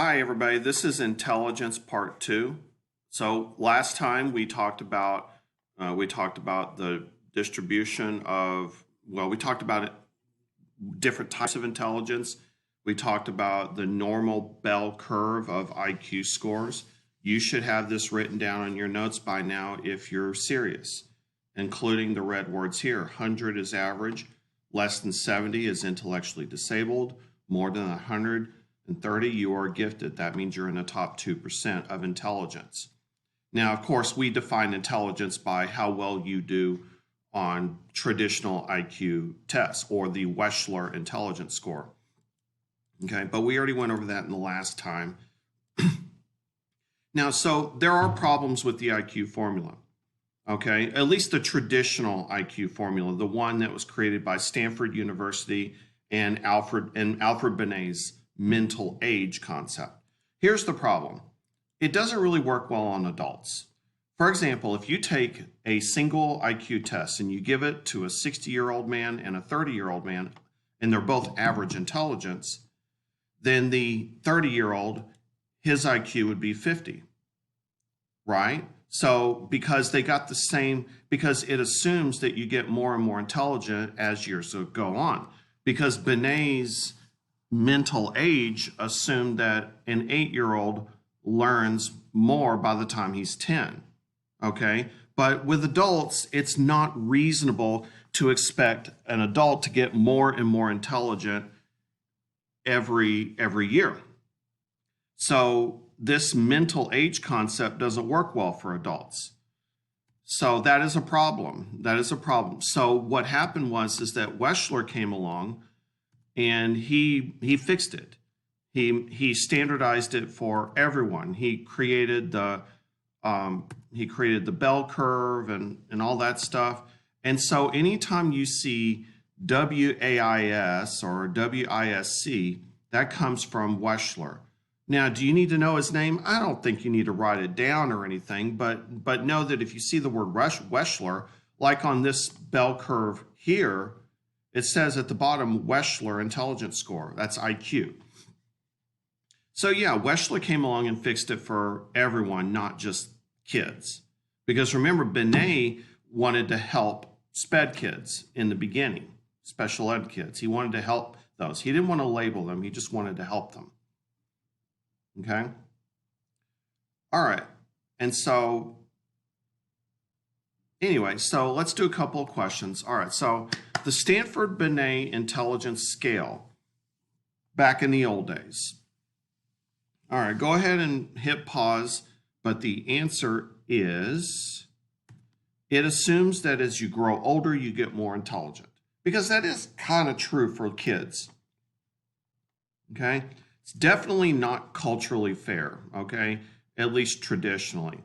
Hi, everybody. This is Intelligence Part 2. So last time we talked about the distribution of, we talked about different types of intelligence. We talked about the normal bell curve of IQ scores. You should have this written down on your notes by now if you're serious, including the red words here. 100 is average, less than 70 is intellectually disabled, more than 130 you are gifted. That means you're in the top 2% of intelligence. Now, of course, we define intelligence by how well you do on traditional IQ tests or the Wechsler intelligence score. Okay, but we already went over that in the last time. Now, so there are problems with the IQ formula. Okay, at least the traditional IQ formula, the one that was created by Stanford University and Alfred Binet's mental age concept. Here's the problem. It doesn't really work well on adults. For example, if you take a single IQ test and you give it to a 60-year-old man and a 30-year-old man, and they're both average intelligence, then the 30-year-old, his IQ would be 50, right? So because they got the same, because it assumes that you get more and more intelligent as years go on. Because Binet's mental age assumed that an 8-year-old learns more by the time he's 10, okay? But with adults, it's not reasonable to expect an adult to get more and more intelligent every year. So this mental age concept doesn't work well for adults. So that is a problem. That is a problem. So what happened is that Wechsler came along and he fixed it. He standardized it for everyone. He created the bell curve and all that stuff. And so anytime you see WAIS or WISC, that comes from Wechsler. Now, do you need to know his name? I don't think you need to write it down or anything, but know that if you see the word Wechsler, like on this bell curve here, it says at the bottom, Wechsler intelligence score. That's IQ. So yeah, Wechsler came along and fixed it for everyone, not just kids. Because remember, Binet wanted to help SPED kids in the beginning, special ed kids. He wanted to help those. He didn't want to label them. He just wanted to help them. Okay? All right. And so, anyway, so let's do a couple of questions. All right. So the Stanford Binet intelligence scale back in the old days. All right, go ahead and hit pause, but the answer is, it assumes that as you grow older, you get more intelligent, because that is kind of true for kids, okay? It's definitely not culturally fair, okay? At least traditionally,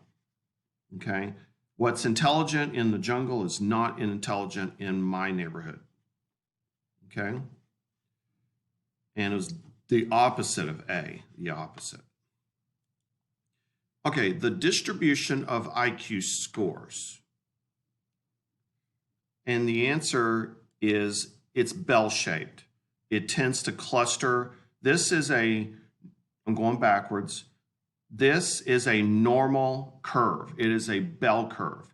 okay? What's intelligent in the jungle is not intelligent in my neighborhood, okay? And it was the opposite of A, the opposite. Okay, the distribution of IQ scores. And the answer is it's bell-shaped. It tends to cluster. I'm going backwards. This is a normal curve. It is a bell curve.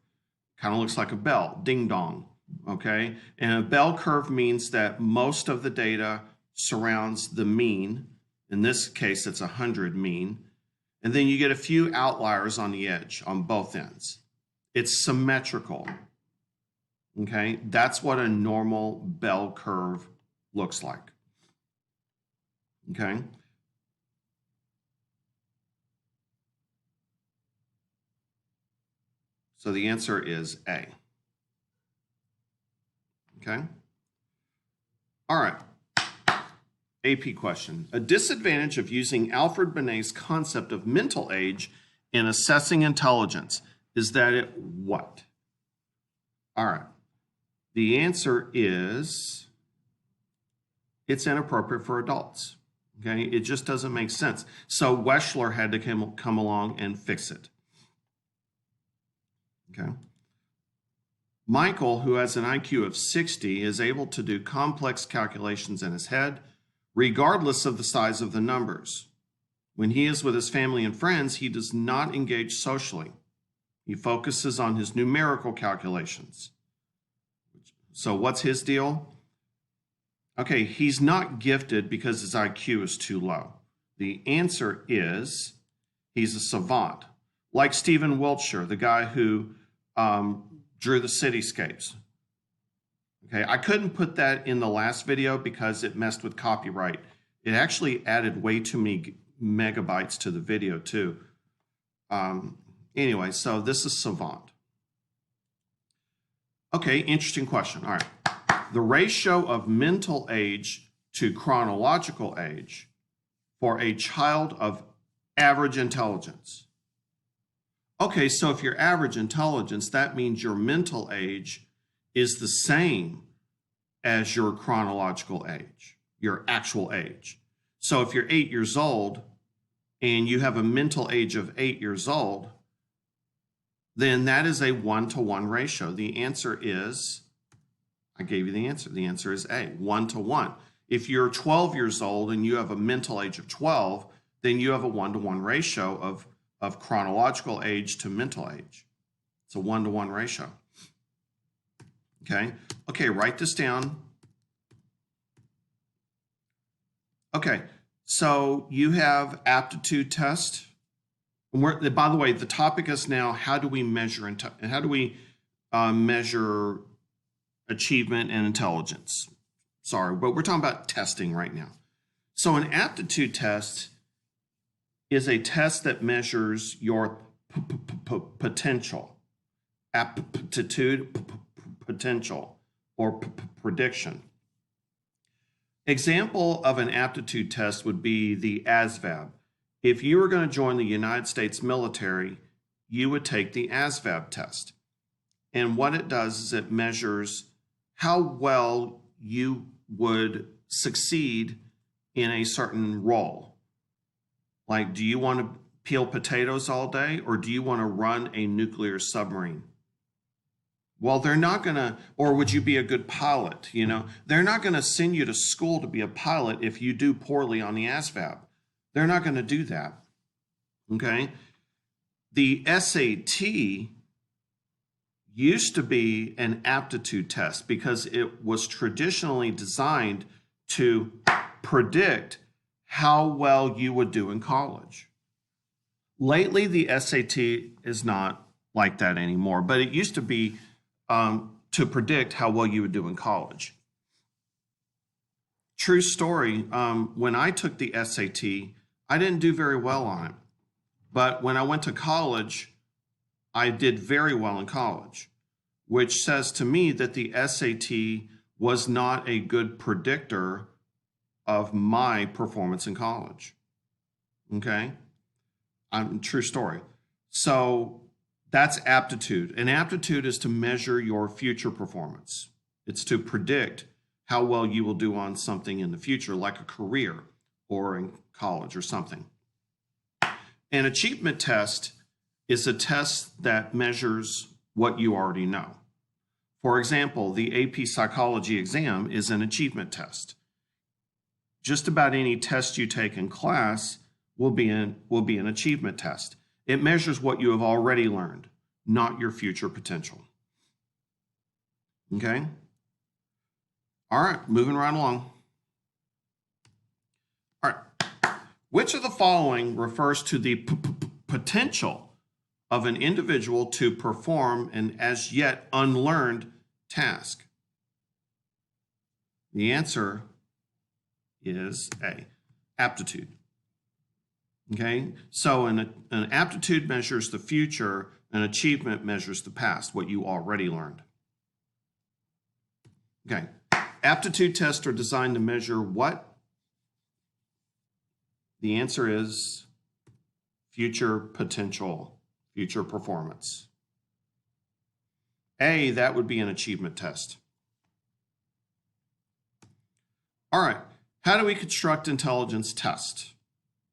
Kind of looks like a bell, ding dong, okay? And a bell curve means that most of the data surrounds the mean. In this case, it's 100 mean. And then you get a few outliers on the edge on both ends. It's symmetrical. Okay, that's what a normal bell curve looks like. Okay. So the answer is A. Okay. All right. AP question. A disadvantage of using Alfred Binet's concept of mental age in assessing intelligence is that it what? All right. The answer is it's inappropriate for adults. Okay, it just doesn't make sense. So Wechsler had to come along and fix it. Okay. Michael, who has an IQ of 60, is able to do complex calculations in his head, regardless of the size of the numbers. When he is with his family and friends, he does not engage socially. He focuses on his numerical calculations. So what's his deal? Okay, he's not gifted because his IQ is too low. The answer is he's a savant, like Stephen Wiltshire, the guy who drew the cityscapes. Okay, I couldn't put that in the last video because it messed with copyright. It actually added way too many megabytes to the video too. Anyway, so this is savant. Okay, interesting question. All right. The ratio of mental age to chronological age for a child of average intelligence. Okay, so if you're average intelligence, that means your mental age is the same as your chronological age, your actual age. So if you're 8 years old and you have a mental age of 8 years old, then that is a 1-to-1 ratio. The answer is, I gave you the answer. The answer is A, 1-to-1. If you're 12 years old and you have a mental age of 12, then you have a 1-to-1 ratio of chronological age to mental age. It's a 1-to-1 ratio. Okay, write this down. Okay, so you have aptitude test. And by the way, the topic is now how do we measure measure achievement and intelligence. Sorry, but we're talking about testing right now. So an aptitude test is a test that measures your potential, aptitude potential, or prediction. Example of an aptitude test would be the Asvab. If you were going to join the United States military, you would take the Asvab test. And what it does is it measures how well you would succeed in a certain role. Like, do you want to peel potatoes all day, or do you want to run a nuclear submarine? Well, they're not going to, or would you be a good pilot? You know, they're not going to send you to school to be a pilot if you do poorly on the Asvab. They're not going to do that. Okay? The SAT used to be an aptitude test because it was traditionally designed to predict how well you would do in college. Lately, the SAT is not like that anymore, but it used to be to predict how well you would do in college. True story, when I took the SAT, I didn't do very well on it. But when I went to college, I did very well in college, which says to me that the SAT was not a good predictor of my performance in college. Okay? True story. So that's aptitude. And aptitude is to measure your future performance. It's to predict how well you will do on something in the future, like a career or in college or something. An achievement test is a test that measures what you already know. For example, the AP Psychology exam is an achievement test. Just about any test you take in class will be an achievement test. It measures what you have already learned, not your future potential. Okay? All right, moving right along. All right. Which of the following refers to the potential of an individual to perform an as yet unlearned task? The answer is A, aptitude. Okay, so an aptitude measures the future, an achievement measures the past, what you already learned. Okay, aptitude tests are designed to measure what? The answer is future potential, future performance. A, that would be an achievement test. All right, how do we construct intelligence test?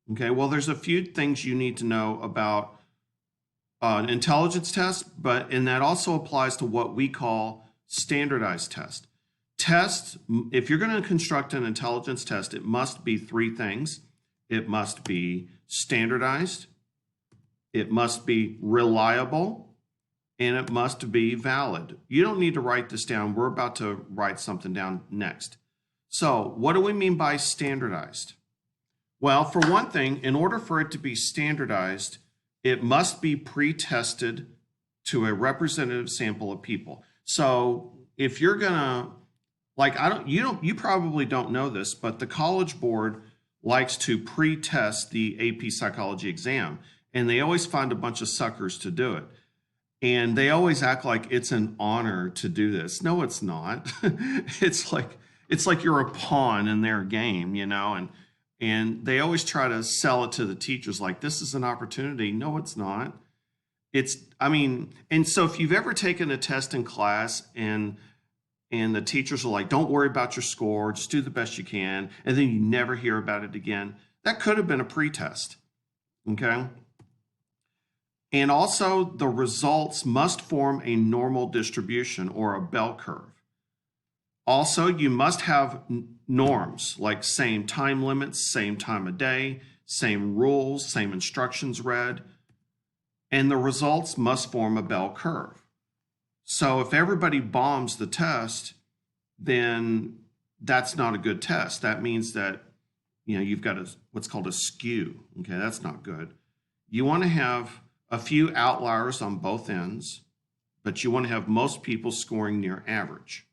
Okay, well, there's a few things you need to know about an intelligence test, and that also applies to what we call standardized test. Tests, if you're going to construct an intelligence test, it must be three things. it must be standardized, it must be reliable, and it must be valid. You don't need to write this down. We're about to write something down next. So what do we mean by standardized? Well, for one thing, in order for it to be standardized, it must be pre-tested to a representative sample of people. So if you're gonna, like, you probably don't know this, but the College Board likes to pre-test the AP Psychology exam, and they always find a bunch of suckers to do it. And they always act like it's an honor to do this. No, it's not. It's like you're a pawn in their game, you know, and they always try to sell it to the teachers like this is an opportunity. No, it's not. And so if you've ever taken a test in class and the teachers are like, don't worry about your score, just do the best you can, and then you never hear about it again, that could have been a pretest, okay? And also, the results must form a normal distribution or a bell curve. Also, you must have norms like same time limits, same time of day, same rules, same instructions read, and the results must form a bell curve. So if everybody bombs the test, then that's not a good test. That means that, you know, you've got what's called a skew. Okay, that's not good. You want to have a few outliers on both ends, but you want to have most people scoring near average.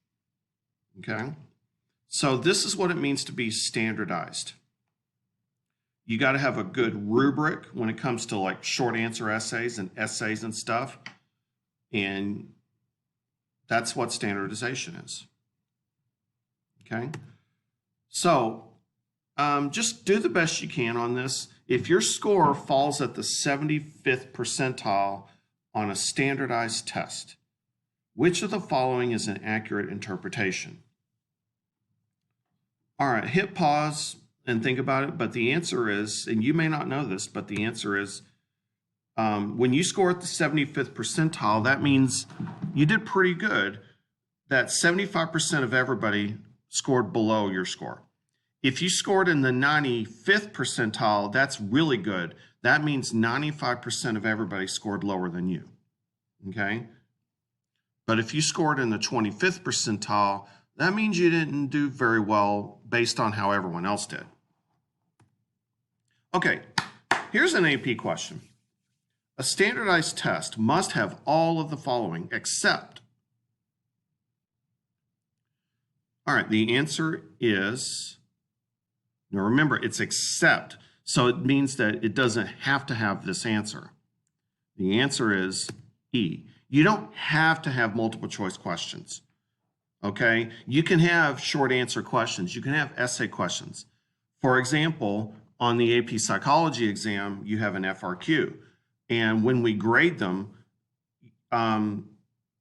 Okay, so this is what it means to be standardized. You got to have a good rubric when it comes to like short answer essays and stuff. And that's what standardization is. Okay, so just do the best you can on this. If your score falls at the 75th percentile on a standardized test, which of the following is an accurate interpretation? All right, hit pause and think about it, but the answer is, and you may not know this, but the answer is, when you score at the 75th percentile, that means you did pretty good. That 75% of everybody scored below your score. If you scored in the 95th percentile, that's really good. That means 95% of everybody scored lower than you, okay? But if you scored in the 25th percentile, that means you didn't do very well based on how everyone else did. Okay, here's an AP question. A standardized test must have all of the following except. All right, the answer is, now remember, it's except, so it means that it doesn't have to have this answer. The answer is E. You don't have to have multiple choice questions, okay? You can have short answer questions. You can have essay questions. For example, on the AP Psychology exam, you have an FRQ. And when we grade them,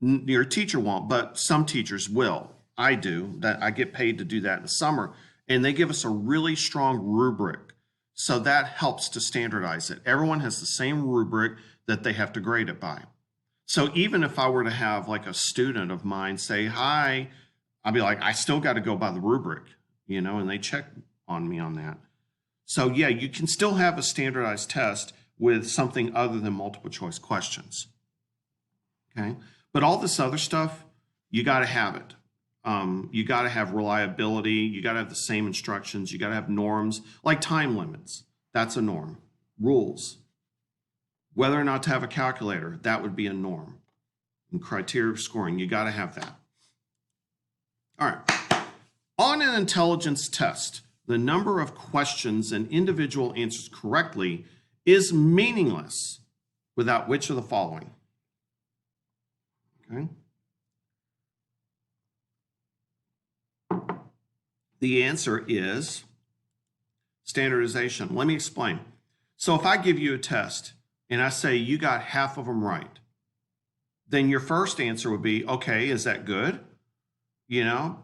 your teacher won't, but some teachers will. I do. I get paid to do that in the summer. And they give us a really strong rubric. So that helps to standardize it. Everyone has the same rubric that they have to grade it by. So even if I were to have like a student of mine say, hi, I'd be like, I still got to go by the rubric, you know, and they check on me on that. So yeah, you can still have a standardized test with something other than multiple choice questions. Okay, but all this other stuff, you got to have it. You got to have reliability. You got to have the same instructions. You got to have norms like time limits. That's a norm. Rules. Whether or not to have a calculator, that would be a norm. And criteria of scoring, you got to have that. All right. On an intelligence test, the number of questions an individual answers correctly is meaningless without which of the following? Okay. The answer is standardization. Let me explain. So if I give you a test and I say you got half of them right, then your first answer would be, okay, is that good? You know,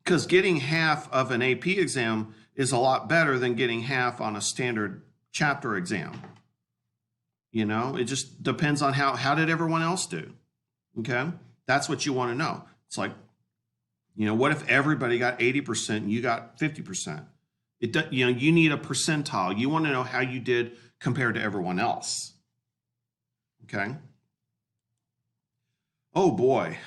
because getting half of an AP exam is a lot better than getting half on a standard chapter exam. You know, it just depends on how did everyone else do? Okay, that's what you want to know. It's like, you know, what if everybody got 80% and you got 50%? You need a percentile. You want to know how you did compared to everyone else. Okay. Oh boy.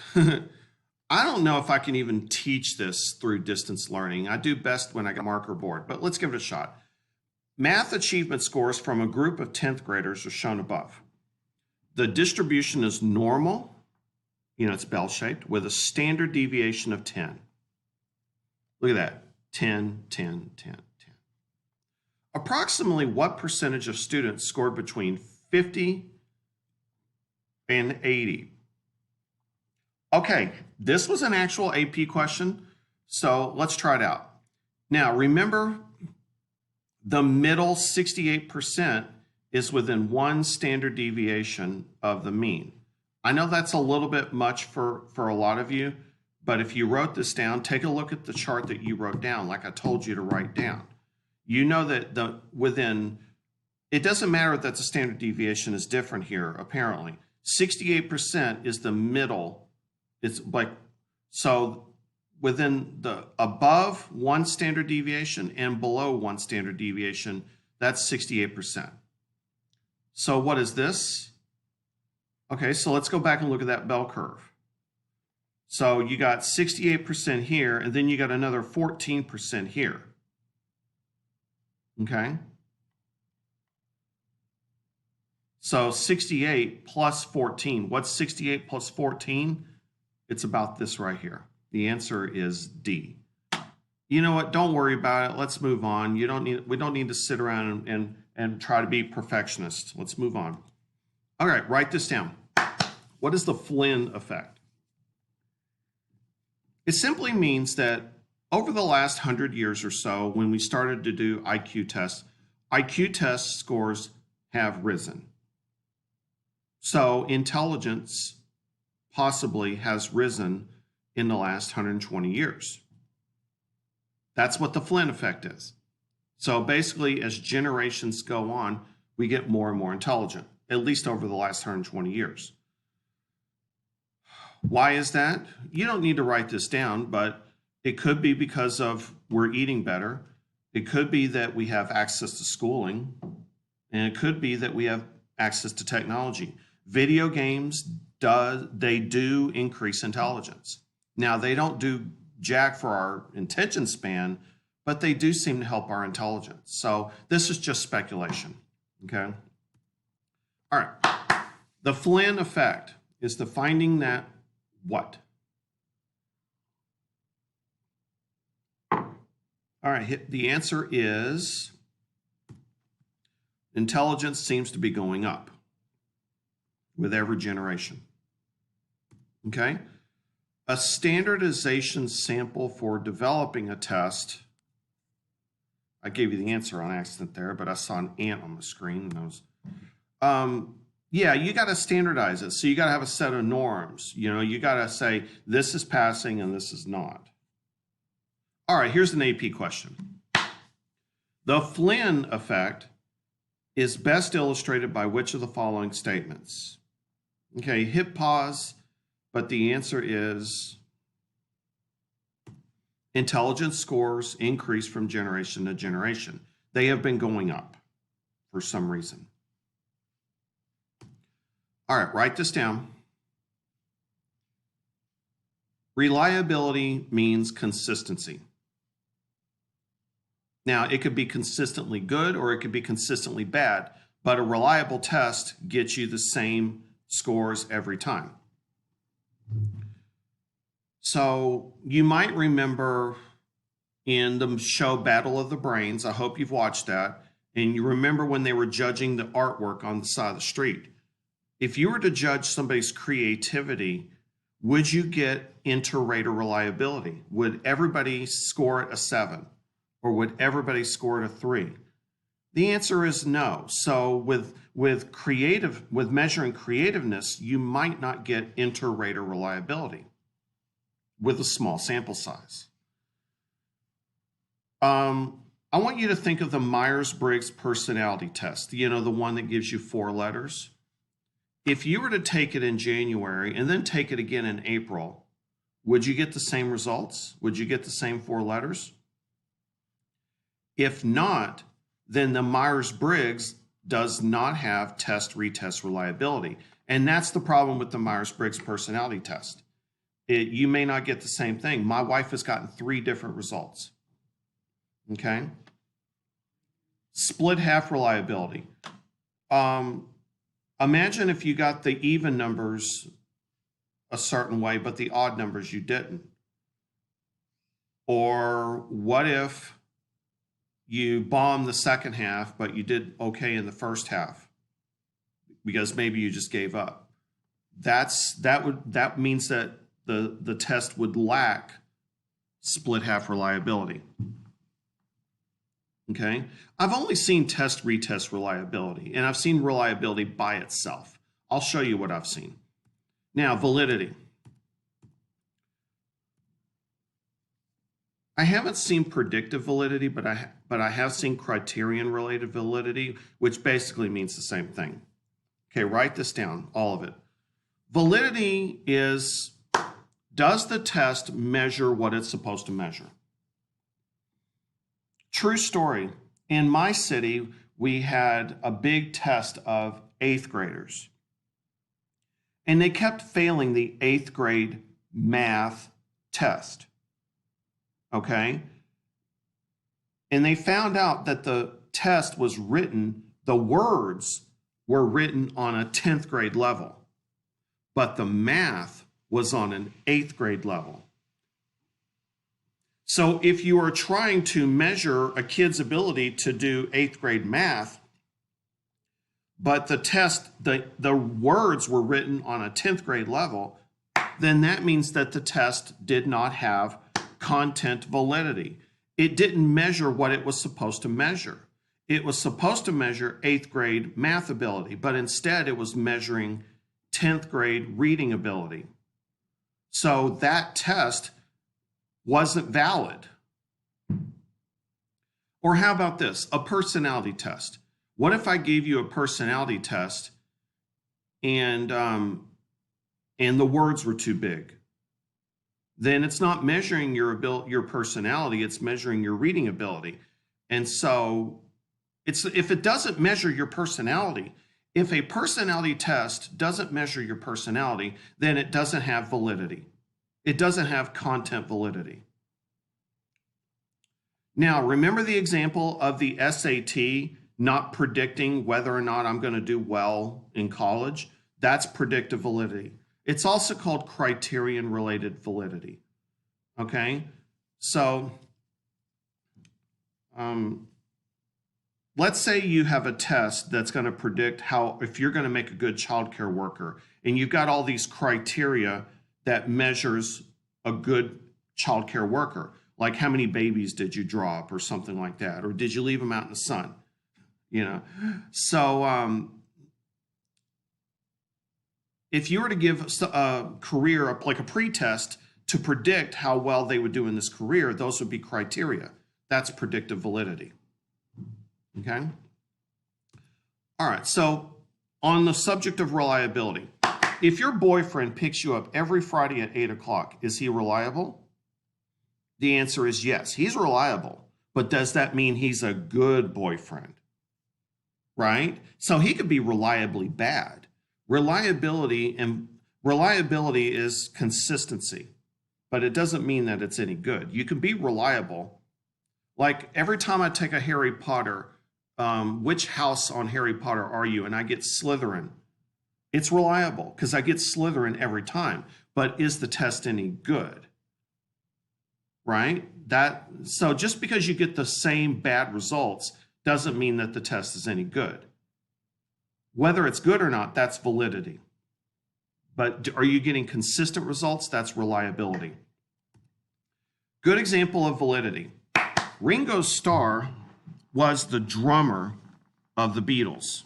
I don't know if I can even teach this through distance learning. I do best when I got a marker board, but let's give it a shot. Math achievement scores from a group of 10th graders are shown above. The distribution is normal, it's bell-shaped, with a standard deviation of 10. Look at that, 10, 10, 10, 10. Approximately what percentage of students scored between 50 and 80? Okay, this was an actual AP question, so let's try it out. Now, remember, the middle 68% is within one standard deviation of the mean. I know that's a little bit much for a lot of you, but if you wrote this down, take a look at the chart that you wrote down, like I told you to write down. You know that it doesn't matter that the standard deviation is different here, apparently. 68% is the middle. It's like, so within the above one standard deviation and below one standard deviation, that's 68%. So what is this? Okay, so let's go back and look at that bell curve. So you got 68% here, and then you got another 14% here. Okay? So 68 plus 14. What's 68 plus 14? It's about this right here. The answer is D. You know what? Don't worry about it. Let's move on. We don't need to sit around and try to be perfectionists. Let's move on. All right, write this down. What is the Flynn effect? It simply means that over the last 100 years or so, when we started to do IQ test scores have risen. So intelligence possibly has risen in the last 120 years. That's what the Flynn effect is. So basically, as generations go on, we get more and more intelligent, at least over the last 120 years. Why is that? You don't need to write this down, but it could be because of we're eating better. It could be that we have access to schooling, and it could be that we have access to technology. Video games, they do increase intelligence. Now, they don't do jack for our attention span, but they do seem to help our intelligence. So this is just speculation, okay? All right, the Flynn effect is the finding that what? All right, the answer is intelligence seems to be going up with every generation. Okay? A standardization sample for developing a test. I gave you the answer on accident there, but I saw an ant on the screen. And I was, yeah, you got to standardize it. So you got to have a set of norms. You got to say this is passing and this is not. All right, here's an AP question. The Flynn effect is best illustrated by which of the following statements? Okay, hit pause, but the answer is intelligence scores increase from generation to generation. They have been going up for some reason. All right, write this down. Reliability means consistency. Now, it could be consistently good or it could be consistently bad, but a reliable test gets you the same scores every time. So you might remember in the show Battle of the Brains, I hope you've watched that, and you remember when they were judging the artwork on the side of the street. If you were to judge somebody's creativity, would you get inter-rater reliability? Would everybody score it a 7? Or would everybody score it a 3? The answer is no. So with measuring creativeness, you might not get inter-rater reliability with a small sample size. I want you to think of the Myers-Briggs personality test, the one that gives you 4 letters. If you were to take it in January and then take it again in April, would you get the same results? Would you get the same 4 letters? If not, then the Myers-Briggs does not have test-retest reliability. And that's the problem with the Myers-Briggs personality test. You may not get the same thing. My wife has gotten 3 different results. Okay? Split half reliability. Imagine if you got the even numbers a certain way, but the odd numbers you didn't. Or what if you bombed the second half, but you did okay in the first half because maybe you just gave up? That means that the test would lack split half reliability. Okay, I've only seen test-retest reliability, and I've seen reliability by itself. I'll show you what I've seen. Now, validity. I haven't seen predictive validity, but I have seen criterion-related validity, which basically means the same thing. Okay, write this down, all of it. Validity is, does the test measure what it's supposed to measure? True story. In my city, we had a big test of 8th graders. And they kept failing the 8th grade math test. Okay? And they found out that the test was written, the words were written on a 10th grade level, but the math was on an 8th grade level. So if you are trying to measure a kid's ability to do 8th grade math, but the test, the words were written on a 10th grade level, then that means that the test did not have content validity. It didn't measure what it was supposed to measure. It was supposed to measure 8th grade math ability, but instead it was measuring 10th grade reading ability. So that test wasn't valid. Or how about this? A personality test. What if I gave you a personality test and the words were too big? Then it's not measuring your personality, it's measuring your reading ability. And so if it doesn't measure your personality, if a personality test doesn't measure your personality, then it doesn't have validity. It doesn't have content validity. Now, remember the example of the SAT not predicting whether or not I'm going to do well in college? That's predictive validity. It's also called criterion-related validity. Okay? So, let's say you have a test that's going to predict if you're going to make a good childcare worker, and you've got all these criteria that measures a good childcare worker, like how many babies did you drop or something like that, or did you leave them out in the sun? You know, so if you were to give a career like a pretest to predict how well they would do in this career, those would be criteria. That's predictive validity. Okay. All right. So on the subject of reliability, if your boyfriend picks you up every Friday at 8 o'clock, is he reliable? The answer is yes, he's reliable. But does that mean he's a good boyfriend? Right? So he could be reliably bad. Reliability is consistency, but it doesn't mean that it's any good. You can be reliable. Like every time I take a Harry Potter, which house on Harry Potter are you? And I get Slytherin. It's reliable because I get Slytherin every time. But is the test any good? Right? So just because you get the same bad results doesn't mean that the test is any good. Whether it's good or not, that's validity. But are you getting consistent results? That's reliability. Good example of validity. Ringo Starr was the drummer of the Beatles.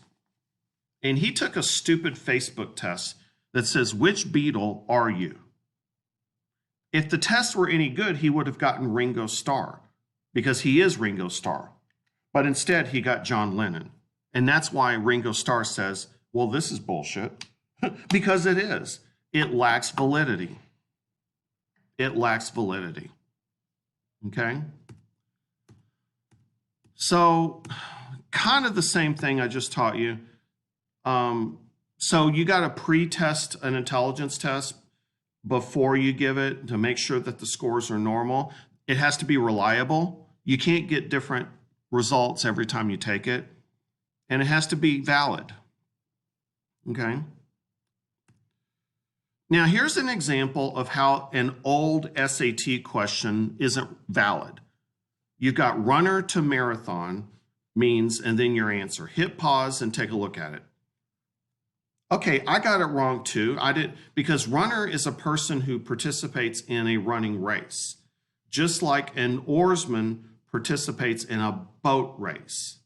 And he took a stupid Facebook test that says, which Beatle are you? If the tests were any good, he would have gotten Ringo Starr because he is Ringo Starr. But instead, he got John Lennon. And that's why Ringo Starr says, well, this is bullshit. Because it is. It lacks validity. It lacks validity. Okay? So kind of the same thing I just taught you. So you got to pre-test an intelligence test before you give it to make sure that the scores are normal. It has to be reliable. You can't get different results every time you take it. And it has to be valid. Okay? Now, here's an example of how an old SAT question isn't valid. You've got runner to marathon means, and then your answer. Hit pause and take a look at it. Okay, I got it wrong too. Because runner is a person who participates in a running race, just like an oarsman participates in a boat race.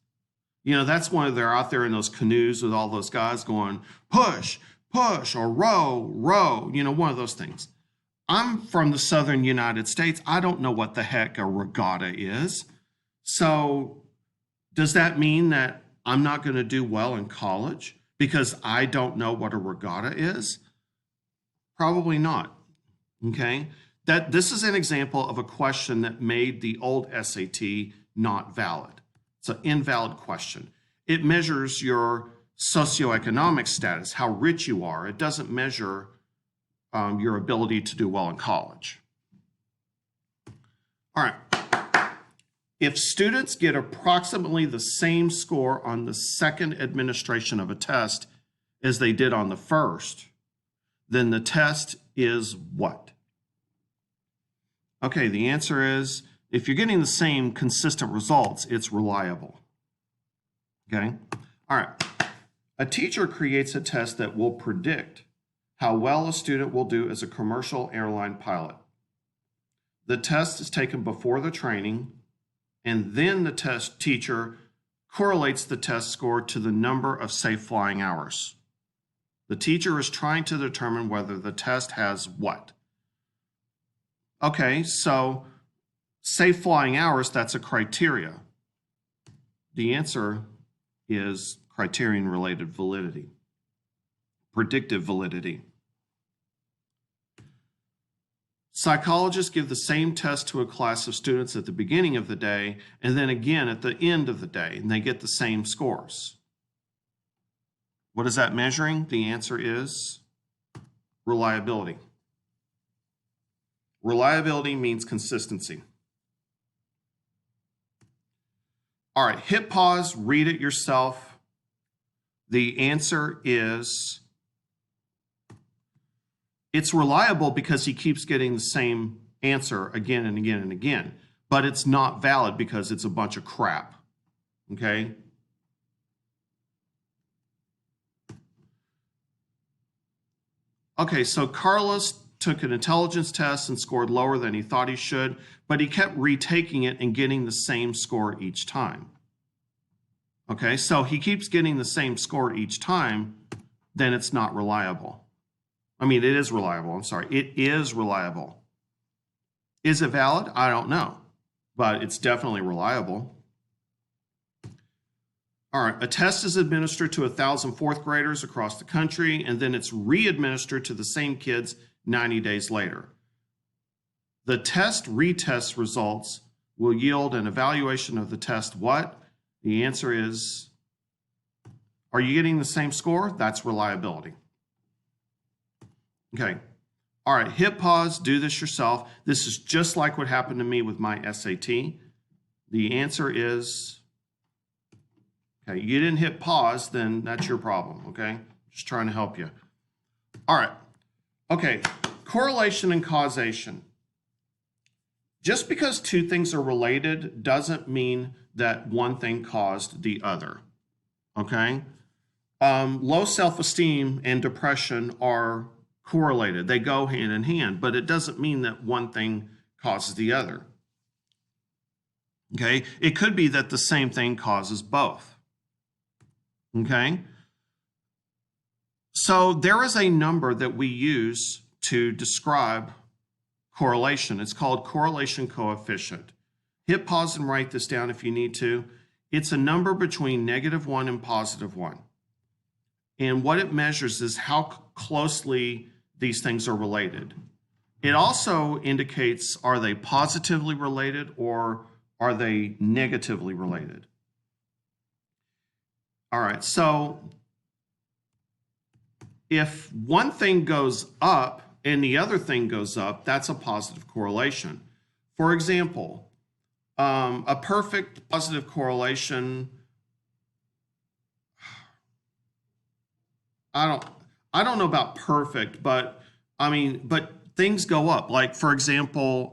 You know, that's why they're out there in those canoes with all those guys going, push, push, or row, row, you know, one of those things. I'm from the southern United States. I don't know what the heck a regatta is. So does that mean that I'm not going to do well in college because I don't know what a regatta is? Probably not. Okay? This is an example of a question that made the old SAT not valid. It's an invalid question. It measures your socioeconomic status, how rich you are. It doesn't measure your ability to do well in college. All right. If students get approximately the same score on the second administration of a test as they did on the first, then the test is what? Okay, the answer is, if you're getting the same consistent results, it's reliable. Okay? All right. A teacher creates a test that will predict how well a student will do as a commercial airline pilot. The test is taken before the training, and then the test teacher correlates the test score to the number of safe flying hours. The teacher is trying to determine whether the test has what? Okay, so safe flying hours, that's a criteria. The answer is criterion-related validity, predictive validity. Psychologists give the same test to a class of students at the beginning of the day and then again at the end of the day, and they get the same scores. What is that measuring? The answer is reliability. Reliability means consistency. All right, hit pause, read it yourself. The answer is, it's reliable because he keeps getting the same answer again and again and again, but it's not valid because it's a bunch of crap, okay? Okay, so Carlos took an intelligence test and scored lower than he thought he should, but he kept retaking it and getting the same score each time. Okay, so he keeps getting the same score each time, then it's not reliable. I mean, it is reliable. I'm sorry. It is reliable. Is it valid? I don't know, but it's definitely reliable. All right, a test is administered to 1,000 fourth graders across the country, and then it's re-administered to the same kids 90 days later. The test retest results will yield an evaluation of the test what? The answer is, are you getting the same score? That's reliability. Okay. All right, hit pause, do this yourself. This is just like what happened to me with my SAT. The answer is, okay, you didn't hit pause, then that's your problem, okay? Just trying to help you. All right. Okay, correlation and causation. Just because two things are related doesn't mean that one thing caused the other, okay? Low self-esteem and depression are correlated. They go hand in hand, but it doesn't mean that one thing causes the other, okay? It could be that the same thing causes both, okay? So there is a number that we use to describe correlation. It's called correlation coefficient. Hit pause and write this down if you need to. It's a number between -1 and +1. And what it measures is how closely these things are related. It also indicates, are they positively related or are they negatively related? All right, so if one thing goes up and the other thing goes up, that's a positive correlation. For example, a perfect positive correlation, I don't know about perfect, but I mean, but things go up. Like, for example,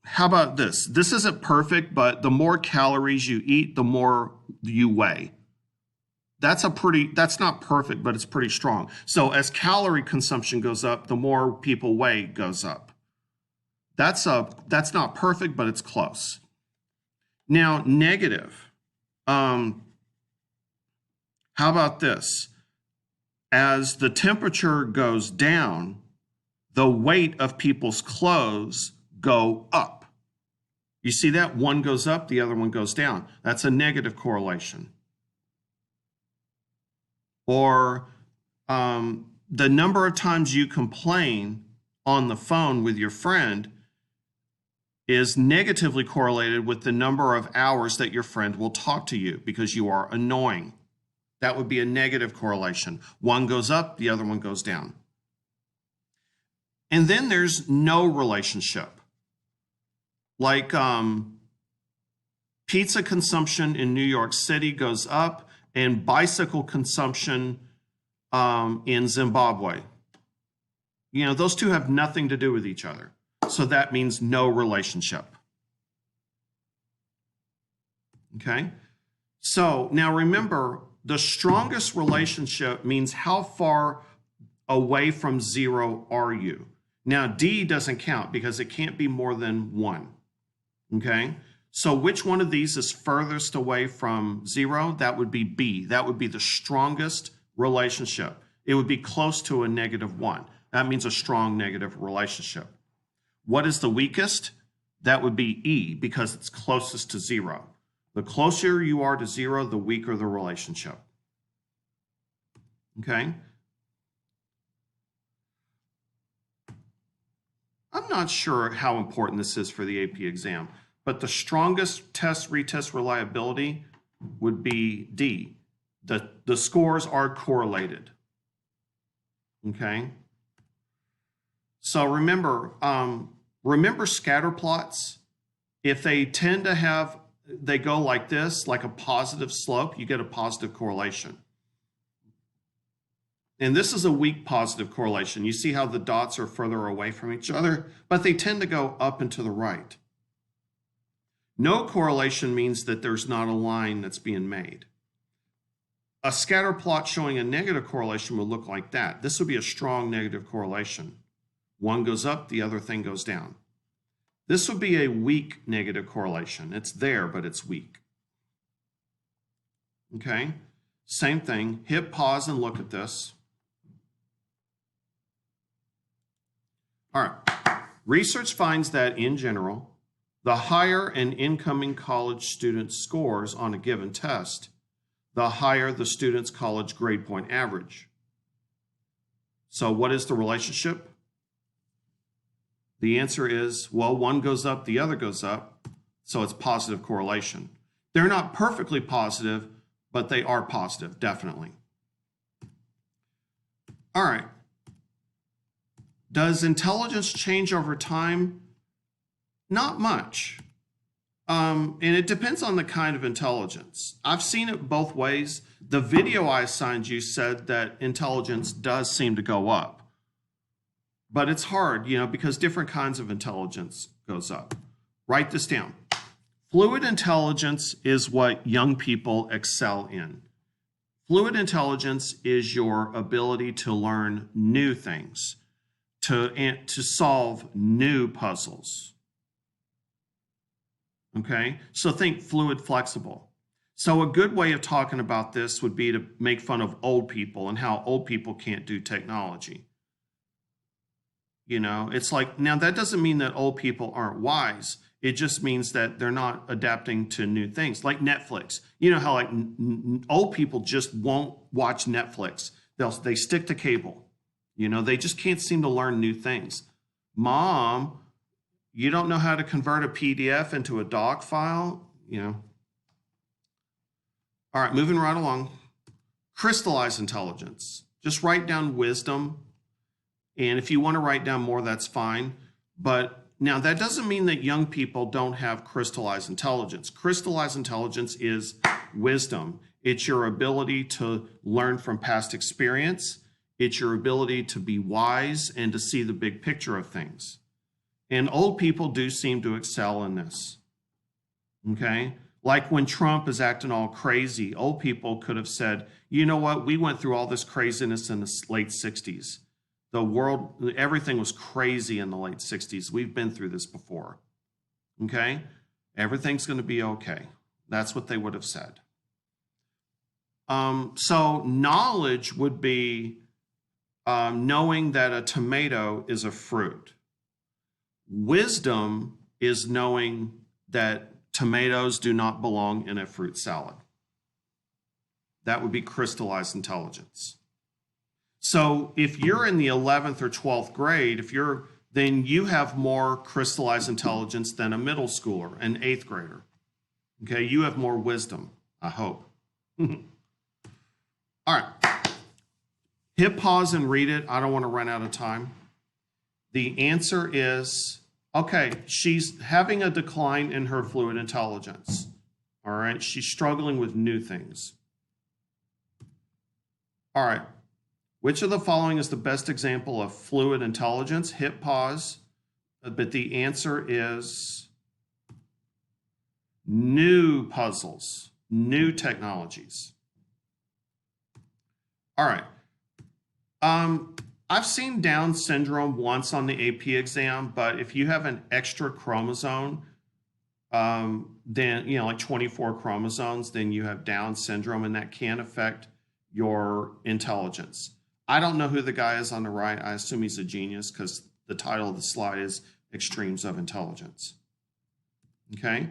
how about this? This isn't perfect, but the more calories you eat, the more you weigh. That's not perfect, but it's pretty strong. So as calorie consumption goes up, the more people weigh goes up. That's not perfect, but it's close. Now, negative. How about this? As the temperature goes down, the weight of people's clothes go up. You see that? One goes up, the other one goes down. That's a negative correlation. Or the number of times you complain on the phone with your friend is negatively correlated with the number of hours that your friend will talk to you because you are annoying. That would be a negative correlation. One goes up, the other one goes down. And then there's no relationship. Like pizza consumption in New York City goes up, and bicycle consumption in Zimbabwe. You know, those two have nothing to do with each other. So that means no relationship. Okay? So now remember, the strongest relationship means how far away from zero are you? Now, D doesn't count because it can't be more than 1. Okay? So which one of these is furthest away from 0? That would be B. That would be the strongest relationship. It would be close to a -1. That means a strong negative relationship. What is the weakest? That would be E because it's closest to 0. The closer you are to 0, the weaker the relationship. Okay? I'm not sure how important this is for the AP exam, but the strongest test-retest reliability would be D. The scores are correlated. Okay? So remember scatter plots. If they tend to have, they go like this, like a positive slope, you get a positive correlation. And this is a weak positive correlation. You see how the dots are further away from each other, but they tend to go up and to the right. No correlation means that there's not a line that's being made. A scatter plot showing a negative correlation would look like that. This would be a strong negative correlation. One goes up, the other thing goes down. This would be a weak negative correlation. It's there, but it's weak. Okay? Same thing. Hit pause and look at this. All right. Research finds that, in general, the higher an incoming college student scores on a given test, the higher the student's college grade point average. So what is the relationship? The answer is, well, one goes up, the other goes up, so it's positive correlation. They're not perfectly positive, but they are positive, definitely. All right. Does intelligence change over time? Not much. And it depends on the kind of intelligence. I've seen it both ways. The video I assigned you said that intelligence does seem to go up. But it's hard, you know, because different kinds of intelligence goes up. Write this down. Fluid intelligence is what young people excel in. Fluid intelligence is your ability to learn new things, to solve new puzzles. Okay, so think fluid flexible. So a good way of talking about this would be to make fun of old people and how old people can't do technology. You know, it's like, now that doesn't mean that old people aren't wise. It just means that they're not adapting to new things, like Netflix. You know how like old people just won't watch Netflix. They stick to cable. You know, they just can't seem to learn new things. Mom, you don't know how to convert a PDF into a doc file? You know. All right, moving right along. Crystallize intelligence. Just write down wisdom. And if you want to write down more, that's fine. But now that doesn't mean that young people don't have crystallized intelligence. Crystallized intelligence is wisdom. It's your ability to learn from past experience. It's your ability to be wise and to see the big picture of things. And old people do seem to excel in this. Okay? Like when Trump is acting all crazy, old people could have said, you know what, we went through all this craziness in the late 60s. The world, everything was crazy in the late 60s. We've been through this before. Okay? Everything's going to be okay. That's what they would have said. So knowledge would be knowing that a tomato is a fruit. Wisdom is knowing that tomatoes do not belong in a fruit salad. That would be crystallized intelligence. So if you're in the 11th or 12th grade, then you have more crystallized intelligence than a middle schooler, an 8th grader. Okay, you have more wisdom, I hope. All right. Hit pause and read it. I don't want to run out of time. The answer is, okay, she's having a decline in her fluid intelligence. All right, she's struggling with new things. All right, which of the following is the best example of fluid intelligence? Hit pause, but the answer is new puzzles, new technologies. All right. I've seen Down syndrome once on the AP exam, but if you have an extra chromosome, then, you know, like 24 chromosomes, then you have Down syndrome, and that can affect your intelligence. I don't know who the guy is on the right. I assume he's a genius because the title of the slide is Extremes of Intelligence. Okay,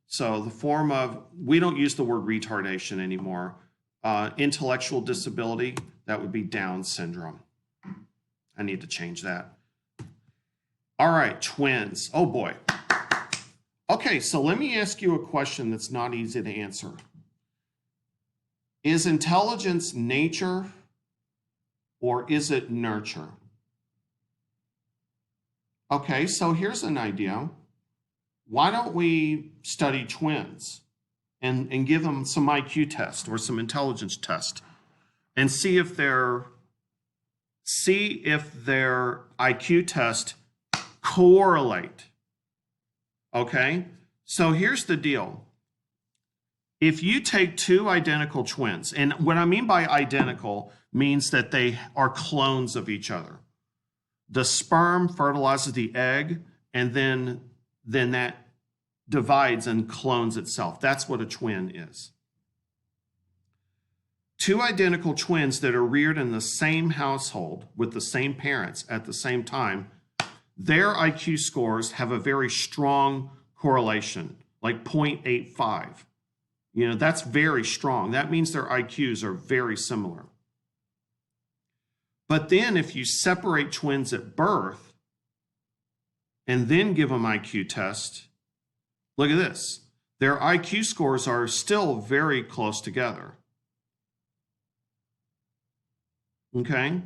so the form of, we don't use the word retardation anymore. Intellectual disability, that would be Down syndrome. I need to change that. All right, twins. Oh boy. Okay, so let me ask you a question that's not easy to answer. Is intelligence nature or is it nurture? Okay, so here's an idea. Why don't we study twins and give them some IQ test or some intelligence test and see if their IQ test correlate. Okay, so here's the deal. If you take two identical twins, and what I mean by identical means that they are clones of each other. The sperm fertilizes the egg, and then that divides and clones itself. That's what a twin is. Two identical twins that are reared in the same household with the same parents at the same time, their IQ scores have a very strong correlation, like 0.85. You know, that's very strong. That means their IQs are very similar. But then if you separate twins at birth and then give them IQ test, look at this. Their IQ scores are still very close together. Okay?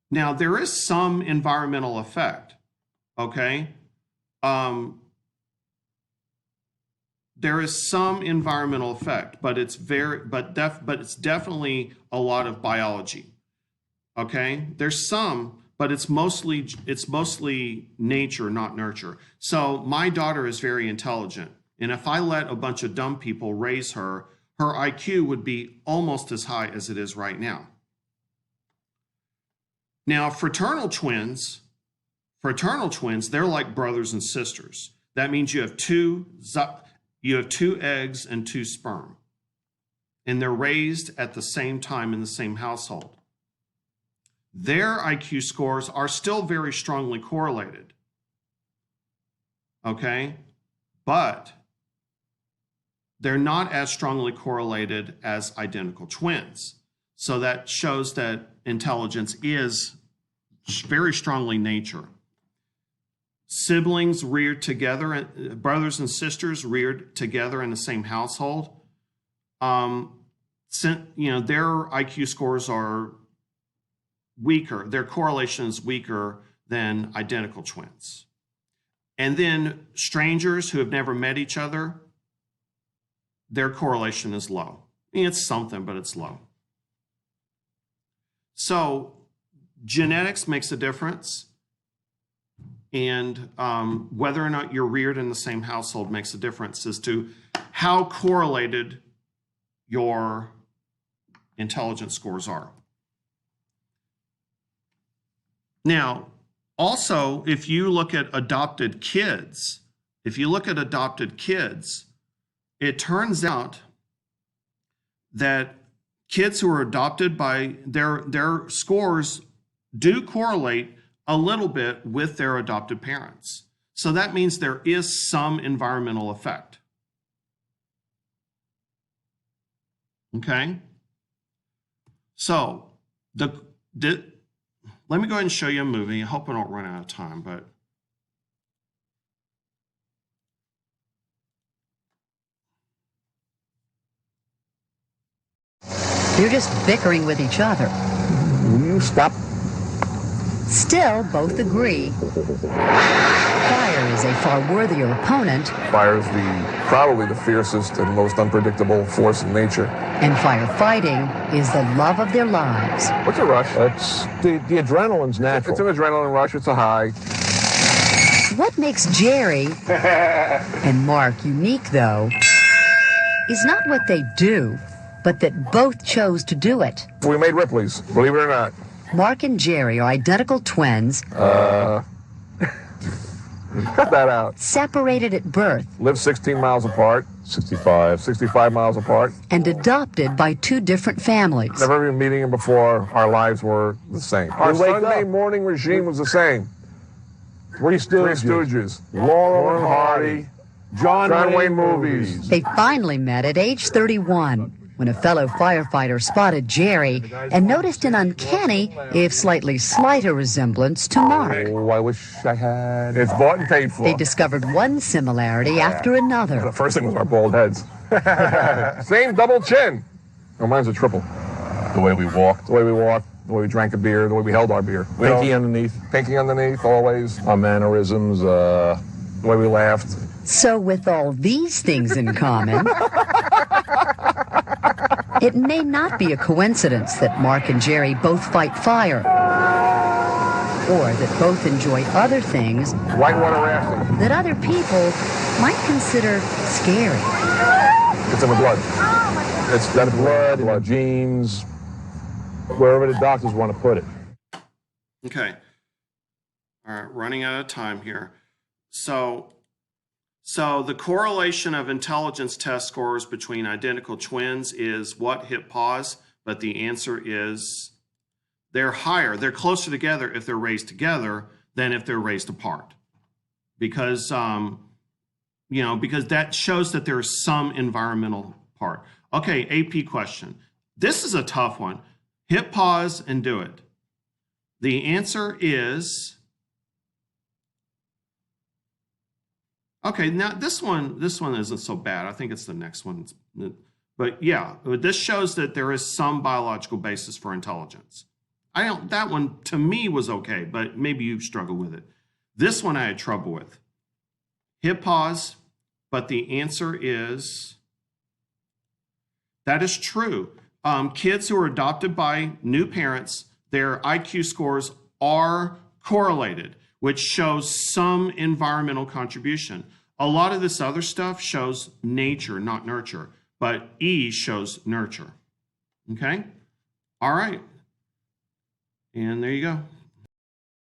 Now, there is some environmental effect. Okay? There is some environmental effect, but it's it's definitely a lot of biology. Okay? There's some, but it's mostly nature, not nurture. So my daughter is very intelligent, and if I let a bunch of dumb people raise her, her IQ would be almost as high as it is right now. Now, fraternal twins, they're like brothers and sisters. That means you have two eggs and two sperm, and they're raised at the same time in the same household. Their IQ scores are still very strongly correlated. Okay? But they're not as strongly correlated as identical twins. So that shows that intelligence is very strongly nature. Siblings reared together, brothers and sisters reared together in the same household, their IQ scores are weaker. Their correlation is weaker than identical twins. And then strangers who have never met each other, their correlation is low. It's something, but it's low. So genetics makes a difference, and whether or not you're reared in the same household makes a difference as to how correlated your intelligence scores are. Now, also, if you look at adopted kids, it turns out that kids who are adopted by their scores do correlate a little bit with their adopted parents. So that means there is some environmental effect. Okay? So let me go ahead and show you a movie. I hope I don't run out of time, but they're just bickering with each other. Will you stop? Still, both agree fire is a far worthier opponent. Fire is probably the fiercest and most unpredictable force in nature. And firefighting is the love of their lives. What's a rush? It's the adrenaline's natural. It's an adrenaline rush. It's a high. What makes Jerry and Mark unique, though, is not what they do, but that both chose to do it. We made Ripley's, believe it or not. Mark and Jerry are identical twins. Cut that out. Separated at birth. Live 16 miles apart. 65 miles apart. And adopted by two different families. Never even meeting them before. Our lives were the same. Our Sunday morning regime was the same. Three Stooges. Laurel and Hardy. John Wayne movies. They finally met at age 31. When a fellow firefighter spotted Jerry and noticed an uncanny, if slightly slighter resemblance to Mark. Oh, I wish I had. It's bought and paid for. They discovered one similarity after another. The first thing was our bald heads. Same double chin. Oh, mine's a triple. The way we walked. The way we drank a beer, the way we held our beer. Pinky underneath. Pinky underneath, always. Our mannerisms. The way we laughed. So with all these things in common, it may not be a coincidence that Mark and Jerry both fight fire, or that both enjoy other things Whitewater rafting. that other people might consider scary. It's in the blood. It's the blood, in the genes, wherever the doctors want to put it. okay. All right, running out of time here. So the correlation of intelligence test scores between identical twins is what? Hit pause. But the answer is they're higher. They're closer together if they're raised together than if they're raised apart. Because, because that shows that there is some environmental part. Okay, AP question. This is a tough one. Hit pause and do it. The answer is... Okay, now this one isn't so bad. I think it's the next one. But yeah, this shows that there is some biological basis for intelligence. That one to me was okay, but maybe you struggle with it. This one I had trouble with. Hit pause, but the answer is, that is true. Kids who are adopted by new parents, their IQ scores are correlated, which shows some environmental contribution. A lot of this other stuff shows nature, not nurture, but E shows nurture. Okay? All right. And there you go.